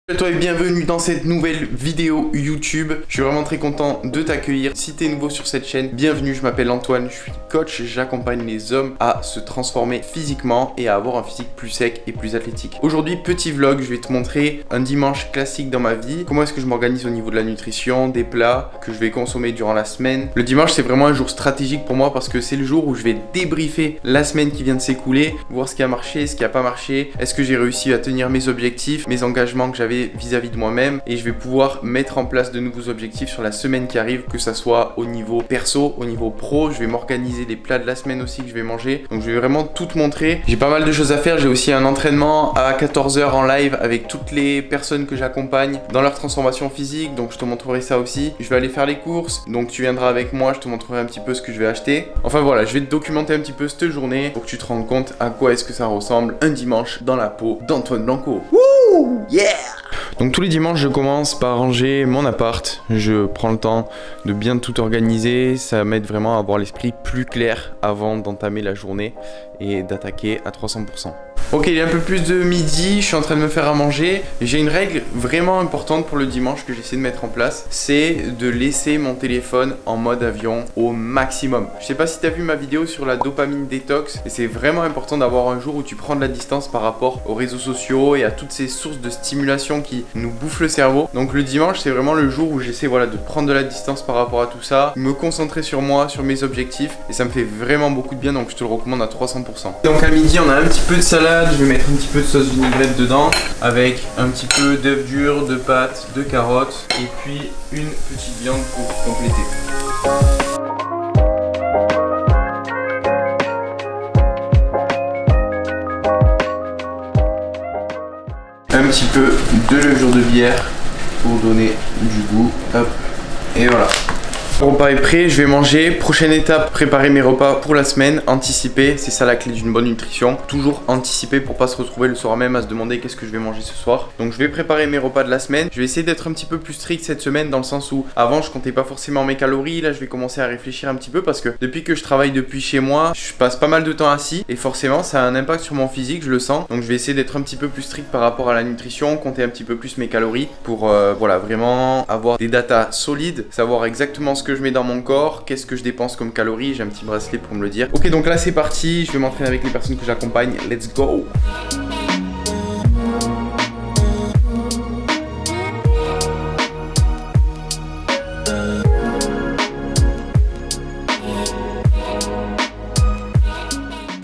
Salut à toi et bienvenue dans cette nouvelle vidéo YouTube. Je suis vraiment très content de t'accueillir. Si tu es nouveau sur cette chaîne, bienvenue, je m'appelle Antoine, je suis coach, j'accompagne les hommes à se transformer physiquement et à avoir un physique plus sec et plus athlétique. Aujourd'hui, petit vlog, je vais te montrer un dimanche classique dans ma vie. Comment est-ce que je m'organise au niveau de la nutrition, des plats que je vais consommer durant la semaine. Le dimanche, c'est vraiment un jour stratégique pour moi parce que c'est le jour où je vais débriefer la semaine qui vient de s'écouler, voir ce qui a marché, ce qui n'a pas marché, est-ce que j'ai réussi à tenir mes objectifs, mes engagements que j'avais vis-à-vis de moi-même, et je vais pouvoir mettre en place de nouveaux objectifs sur la semaine qui arrive, que ça soit au niveau perso, au niveau pro. Je vais m'organiser les plats de la semaine aussi que je vais manger, donc je vais vraiment tout te montrer. J'ai pas mal de choses à faire, j'ai aussi un entraînement à 14 h en live avec toutes les personnes que j'accompagne dans leur transformation physique, donc je te montrerai ça aussi. Je vais aller faire les courses, donc tu viendras avec moi, je te montrerai un petit peu ce que je vais acheter. Enfin voilà, je vais te documenter un petit peu cette journée pour que tu te rendes compte à quoi est-ce que ça ressemble un dimanche dans la peau d'Antoine Blanco. Wouh, yeah! Donc tous les dimanches je commence par ranger mon appart, je prends le temps de bien tout organiser, ça m'aide vraiment à avoir l'esprit plus clair avant d'entamer la journée et d'attaquer à 300%. Ok, il est un peu plus de midi, je suis en train de me faire à manger. J'ai une règle vraiment importante pour le dimanche que j'essaie de mettre en place, c'est de laisser mon téléphone en mode avion au maximum. Je sais pas si tu as vu ma vidéo sur la dopamine détox, et c'est vraiment important d'avoir un jour où tu prends de la distance par rapport aux réseaux sociaux et à toutes ces sources de stimulation qui nous bouffent le cerveau. Donc le dimanche, c'est vraiment le jour où j'essaie de prendre de la distance par rapport à tout ça, me concentrer sur moi, sur mes objectifs, et ça me fait vraiment beaucoup de bien, donc je te le recommande à 300%. Donc à midi, on a un petit peu de salade, je vais mettre un petit peu de sauce vinaigrette dedans, avec un petit peu d'œufs durs, de pâtes, de carottes, et puis une petite viande pour compléter. Un petit peu de levure de bière pour donner du goût, hop, et voilà. Le repas est prêt, je vais manger. Prochaine étape, préparer mes repas pour la semaine, anticiper, c'est ça la clé d'une bonne nutrition. Toujours anticiper pour pas se retrouver le soir même à se demander qu'est-ce que je vais manger ce soir. Donc je vais préparer mes repas de la semaine. Je vais essayer d'être un petit peu plus strict cette semaine dans le sens où avant je comptais pas forcément mes calories. Là je vais commencer à réfléchir un petit peu parce que depuis que je travaille depuis chez moi, je passe pas mal de temps assis et forcément ça a un impact sur mon physique, je le sens. Donc je vais essayer d'être un petit peu plus strict par rapport à la nutrition, compter un petit peu plus mes calories pour voilà, vraiment avoir des datas solides, savoir exactement ce que je mets dans mon corps, qu'est-ce que je dépense comme calories. J'ai un petit bracelet pour me le dire. Ok, donc là c'est parti, je vais m'entraîner avec les personnes que j'accompagne. Let's go!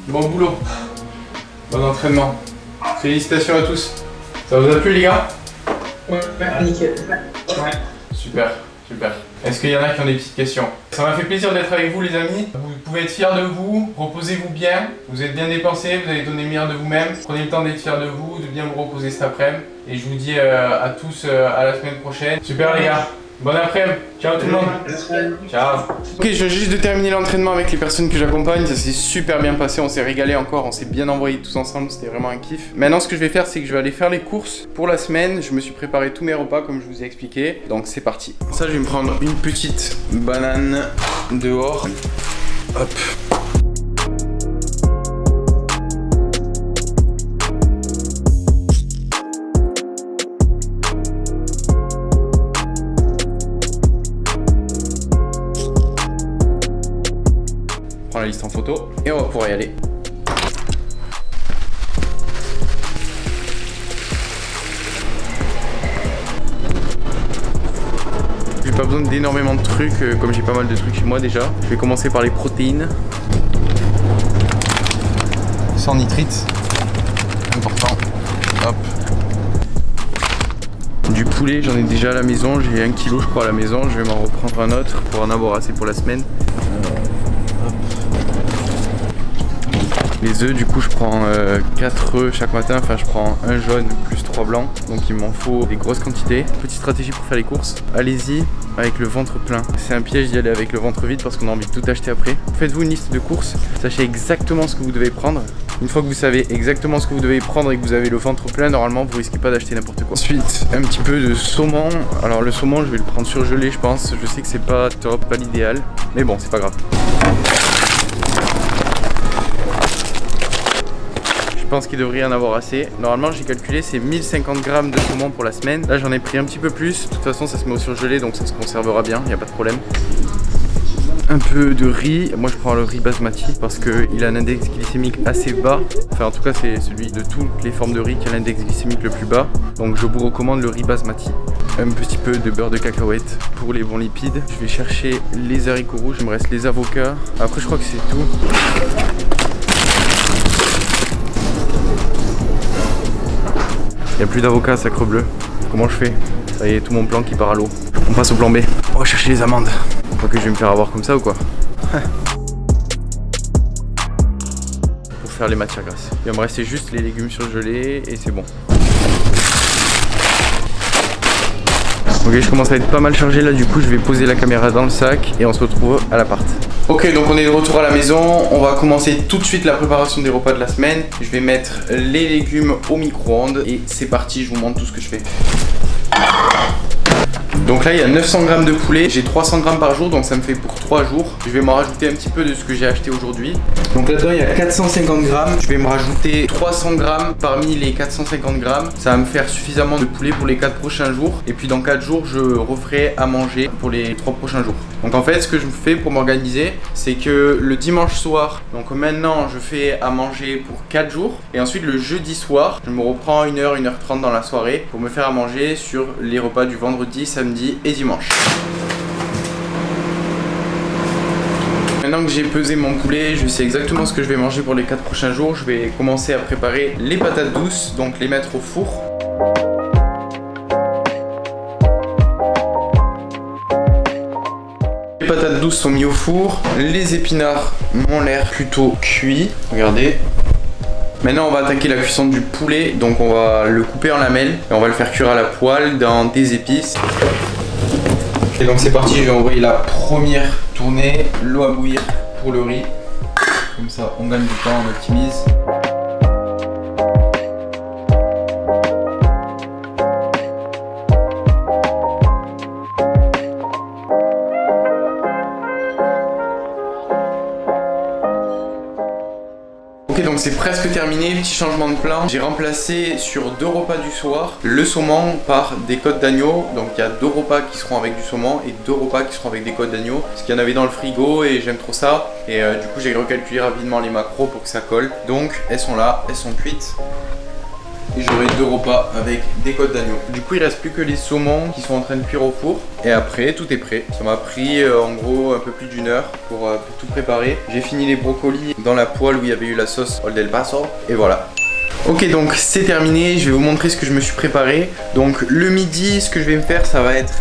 Bon boulot, bon entraînement. Félicitations à tous. Ça vous a plu les gars? Ouais, nickel. Ouais. Super, super. Est-ce qu'il y en a qui ont des petites questions? Ça m'a fait plaisir d'être avec vous les amis. Vous pouvez être fiers de vous, reposez-vous bien. Vous êtes bien dépensés, vous avez donné le meilleur de vous-même. Prenez le temps d'être fiers de vous, de bien vous reposer cet après-midi. Et je vous dis à tous à la semaine prochaine. Super les gars. Bon après-midi, ciao tout le monde. Ciao. Ok, je viens juste de terminer l'entraînement avec les personnes que j'accompagne. Ça s'est super bien passé, on s'est régalé encore, on s'est bien envoyé tous ensemble, c'était vraiment un kiff. Maintenant ce que je vais faire, c'est que je vais aller faire les courses pour la semaine. Je me suis préparé tous mes repas comme je vous ai expliqué. Donc c'est parti. Ça, je vais me prendre une petite banane dehors. Hop. On prend la liste en photo et on va pouvoir y aller. J'ai pas besoin d'énormément de trucs, comme j'ai pas mal de trucs chez moi déjà. Je vais commencer par les protéines. Sans nitrite, important. Hop. Du poulet, j'en ai déjà à la maison, j'ai 1 kg je crois à la maison. Je vais m'en reprendre un autre pour en avoir assez pour la semaine. Les œufs, du coup je prends 4 œufs chaque matin, enfin je prends un jaune plus 3 blancs, donc il m'en faut des grosses quantités. Petite stratégie pour faire les courses, allez-y avec le ventre plein. C'est un piège d'y aller avec le ventre vide parce qu'on a envie de tout acheter après. Faites-vous une liste de courses, sachez exactement ce que vous devez prendre. Une fois que vous savez exactement ce que vous devez prendre et que vous avez le ventre plein, normalement vous risquez pas d'acheter n'importe quoi. Ensuite, un petit peu de saumon. Alors le saumon, je vais le prendre surgelé je pense. Je sais que c'est pas top, pas l'idéal, mais bon c'est pas grave. pense qu'il devrait y en avoir assez. Normalement j'ai calculé c'est 1050 grammes de saumon pour la semaine. Là j'en ai pris un petit peu plus. De toute façon ça se met au surgelé donc ça se conservera bien, il n'y a pas de problème. Un peu de riz, moi je prends le riz basmati parce qu'il a un index glycémique assez bas. Enfin en tout cas c'est celui de toutes les formes de riz qui a l'index glycémique le plus bas. Donc je vous recommande le riz basmati. Un petit peu de beurre de cacahuète pour les bons lipides. Je vais chercher les haricots rouges, il me reste les avocats. Après je crois que c'est tout. Il n'y a plus d'avocats, sacre bleu. Comment je fais? Ça y est, tout mon plan qui part à l'eau. On passe au plan B. On va chercher les amandes. Pas que je vais me faire avoir comme ça ou quoi? Pour faire les matières grasses. Il va me rester juste les légumes surgelés et c'est bon. Ok, je commence à être pas mal chargé là, du coup je vais poser la caméra dans le sac et on se retrouve à l'appart. Ok, donc on est de retour à la maison, on va commencer tout de suite la préparation des repas de la semaine. Je vais mettre les légumes au micro-ondes et c'est parti, je vous montre tout ce que je fais. Donc là il y a 900 grammes de poulet, j'ai 300 grammes par jour donc ça me fait pour 3 jours. Je vais m'en rajouter un petit peu de ce que j'ai acheté aujourd'hui. Donc là-dedans il y a 450 grammes, je vais me rajouter 300 grammes parmi les 450 grammes. Ça va me faire suffisamment de poulet pour les 4 prochains jours. Et puis dans 4 jours je referai à manger pour les 3 prochains jours. Donc en fait ce que je fais pour m'organiser c'est que le dimanche soir, donc maintenant je fais à manger pour 4 jours. Et ensuite le jeudi soir je me reprends 1h, 1h30 dans la soirée pour me faire à manger sur les repas du vendredi, samedi et dimanche. Maintenant que j'ai pesé mon poulet, je sais exactement ce que je vais manger pour les 4 prochains jours. Je vais commencer à préparer les patates douces, donc les mettre au four. Les patates douces sont mises au four. Les épinards m'ont l'air plutôt cuits. Regardez. Maintenant on va attaquer la cuisson du poulet, donc on va le couper en lamelles et on va le faire cuire à la poêle dans des épices. Et donc c'est parti, je vais envoyer la première tournée, l'eau à bouillir pour le riz. Comme ça on gagne du temps, on optimise. Ok, donc c'est presque terminé, petit changement de plan. J'ai remplacé sur 2 repas du soir le saumon par des côtes d'agneau. Donc il y a 2 repas qui seront avec du saumon et 2 repas qui seront avec des côtes d'agneau. Parce qu'il y en avait dans le frigo et j'aime trop ça. Et du coup j'ai recalculé rapidement les macros pour que ça colle. Donc elles sont là, elles sont cuites. Et j'aurai 2 repas avec des côtes d'agneau. Du coup il reste plus que les saumons qui sont en train de cuire au four. Et après tout est prêt. Ça m'a pris en gros un peu plus d'1 heure pour tout préparer. J'ai fini les brocolis dans la poêle où il y avait eu la sauce Old El Paso. Et voilà. Ok, donc c'est terminé, je vais vous montrer ce que je me suis préparé. Donc le midi, ce que je vais me faire, ça va être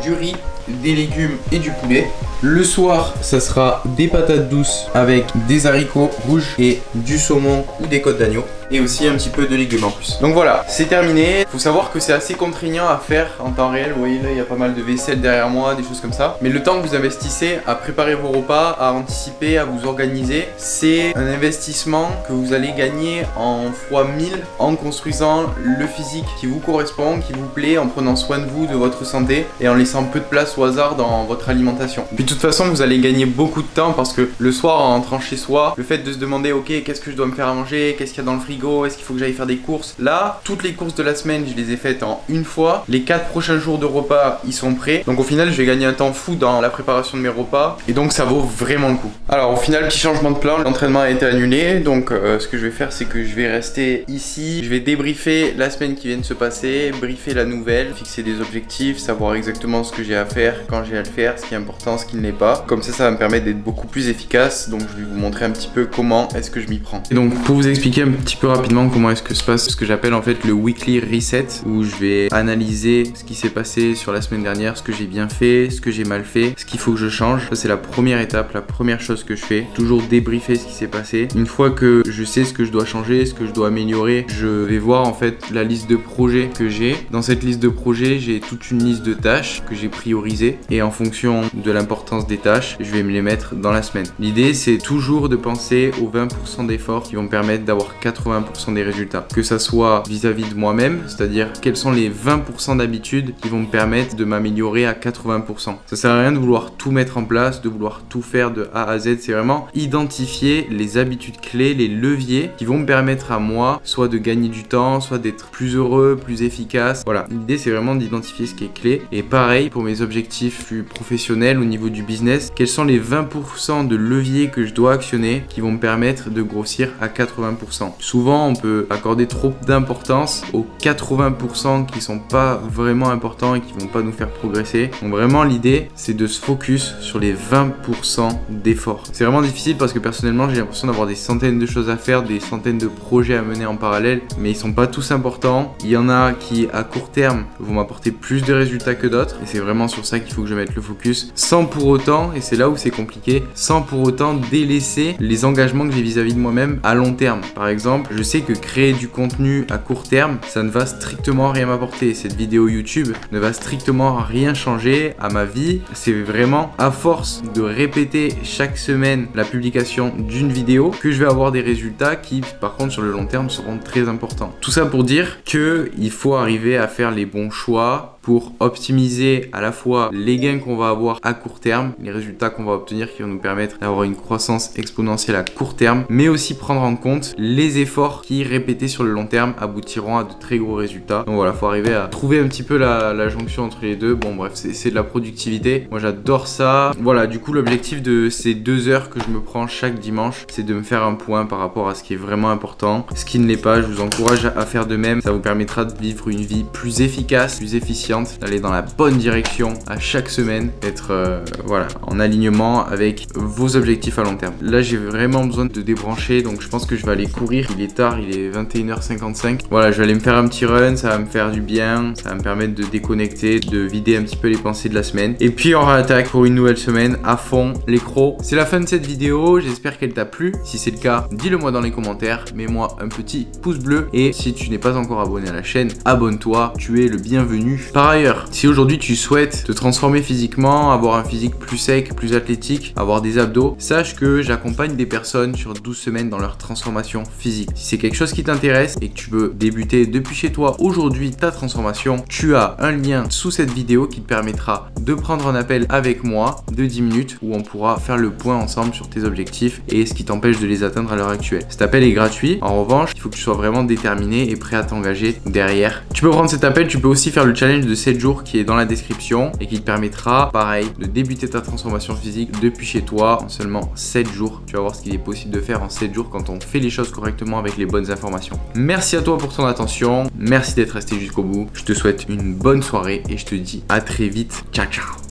du riz, des légumes et du poulet. Le soir, ça sera des patates douces avec des haricots rouges et du saumon ou des côtes d'agneau. Et aussi un petit peu de légumes en plus. Donc voilà, c'est terminé. Faut savoir que c'est assez contraignant à faire en temps réel. Vous voyez là, il y a pas mal de vaisselle derrière moi, des choses comme ça. Mais le temps que vous investissez à préparer vos repas, à anticiper, à vous organiser, c'est un investissement que vous allez gagner en x1000 en construisant le physique qui vous correspond, qui vous plaît, en prenant soin de vous, de votre santé et en laissant peu de place au hasard dans votre alimentation. Puis de toute façon, vous allez gagner beaucoup de temps parce que le soir, en rentrant chez soi, le fait de se demander, ok, qu'est-ce que je dois me faire à manger, qu'est-ce qu'il y a dans le frigo, est-ce qu'il faut que j'aille faire des courses? Là, toutes les courses de la semaine, je les ai faites en une fois. Les 4 prochains jours de repas, ils sont prêts. Donc au final, je vais gagner un temps fou dans la préparation de mes repas. Et donc ça vaut vraiment le coup. Alors au final, petit changement de plan. L'entraînement a été annulé. Donc ce que je vais faire, c'est que je vais rester ici. Je vais débriefer la semaine qui vient de se passer, briefer la nouvelle, fixer des objectifs, savoir exactement ce que j'ai à faire, quand j'ai à le faire, ce qui est important, ce qui ne l'est pas. Comme ça va me permettre d'être beaucoup plus efficace. Donc je vais vous montrer un petit peu comment est-ce que je m'y prends. Et donc pour vous expliquer un petit peu rapidement comment est-ce que se passe ce que j'appelle en fait le weekly reset, où je vais analyser ce qui s'est passé sur la semaine dernière, ce que j'ai bien fait, ce que j'ai mal fait, ce qu'il faut que je change. Ça c'est la première étape, la première chose que je fais. Toujours débriefer ce qui s'est passé. Une fois que je sais ce que je dois changer, ce que je dois améliorer, je vais voir en fait la liste de projets que j'ai. Dans cette liste de projets, j'ai toute une liste de tâches que j'ai priorisées et en fonction de l'importance l'importance des tâches, je vais me les mettre dans la semaine. L'idée, c'est toujours de penser aux 20% d'efforts qui vont me permettre d'avoir 80% des résultats. Que ça soit vis-à-vis de moi-même, c'est-à-dire quels sont les 20% d'habitudes qui vont me permettre de m'améliorer à 80%. Ça sert à rien de vouloir tout mettre en place, de vouloir tout faire de A à Z. C'est vraiment identifier les habitudes clés, les leviers qui vont me permettre à moi soit de gagner du temps, soit d'être plus heureux, plus efficace. Voilà, l'idée c'est vraiment d'identifier ce qui est clé. Et pareil pour mes objectifs plus professionnels au niveau du business, quels sont les 20% de leviers que je dois actionner qui vont me permettre de grossir à 80%. Souvent on peut accorder trop d'importance aux 80% qui sont pas vraiment importants et qui vont pas nous faire progresser. Donc vraiment l'idée c'est de se focus sur les 20% d'efforts. C'est vraiment difficile parce que personnellement j'ai l'impression d'avoir des centaines de choses à faire, des centaines de projets à mener en parallèle, mais ils sont pas tous importants. Il y en a qui à court terme vont m'apporter plus de résultats que d'autres et c'est vraiment sur ça qu'il faut que je mette le focus sans pour autant, et c'est là où c'est compliqué, sans pour autant délaisser les engagements que j'ai vis-à-vis de moi-même à long terme. Par exemple, je sais que créer du contenu à court terme, ça ne va strictement rien m'apporter. Cette vidéo YouTube ne va strictement rien changer à ma vie. C'est vraiment à force de répéter chaque semaine la publication d'une vidéo que je vais avoir des résultats qui, par contre, sur le long terme, seront très importants. Tout ça pour dire qu'il faut arriver à faire les bons choix pour optimiser à la fois les gains qu'on va avoir à court terme, les résultats qu'on va obtenir qui vont nous permettre d'avoir une croissance exponentielle à court terme, mais aussi prendre en compte les efforts qui, répétés sur le long terme, aboutiront à de très gros résultats. Donc voilà, faut arriver à trouver un petit peu la jonction entre les deux. Bon bref, c'est de la productivité. Moi j'adore ça. Voilà, du coup l'objectif de ces 2 heures que je me prends chaque dimanche, c'est de me faire un point par rapport à ce qui est vraiment important. Ce qui ne l'est pas, je vous encourage à faire de même. Ça vous permettra de vivre une vie plus efficace, plus efficiente, d'aller dans la bonne direction à chaque semaine, être voilà, en alignement avec vos objectifs à long terme. Là j'ai vraiment besoin de débrancher, donc je pense que je vais aller courir. Il est tard, il est 21h55. Voilà, je vais aller me faire un petit run, ça va me faire du bien, ça va me permettre de déconnecter, de vider un petit peu les pensées de la semaine. Et puis on réattaque pour une nouvelle semaine à fond, les crocs. C'est la fin de cette vidéo, j'espère qu'elle t'a plu. Si c'est le cas, dis-le moi dans les commentaires, mets-moi un petit pouce bleu et si tu n'es pas encore abonné à la chaîne, abonne-toi, tu es le bienvenu. Par ailleurs, si aujourd'hui tu souhaites te transformer physiquement, avoir un physique plus sec, plus athlétique, avoir des abdos, sache que j'accompagne des personnes sur 12 semaines dans leur transformation physique. Si c'est quelque chose qui t'intéresse et que tu veux débuter depuis chez toi aujourd'hui ta transformation, tu as un lien sous cette vidéo qui te permettra de prendre un appel avec moi de 10 minutes où on pourra faire le point ensemble sur tes objectifs et ce qui t'empêche de les atteindre à l'heure actuelle. Cet appel est gratuit. En revanche, il faut que tu sois vraiment déterminé et prêt à t'engager derrière. Tu peux prendre cet appel, tu peux aussi faire le challenge de 7 jours qui est dans la description et qui te permettra, pareil, de débuter ta transformation physique depuis chez toi en seulement 7 jours. Tu vas voir ce qu'il est possible de faire en 7 jours quand on fait les choses correctement avec les bonnes informations. Merci à toi pour ton attention. Merci d'être resté jusqu'au bout. Je te souhaite une bonne soirée et je te dis à très vite. Ciao, ciao.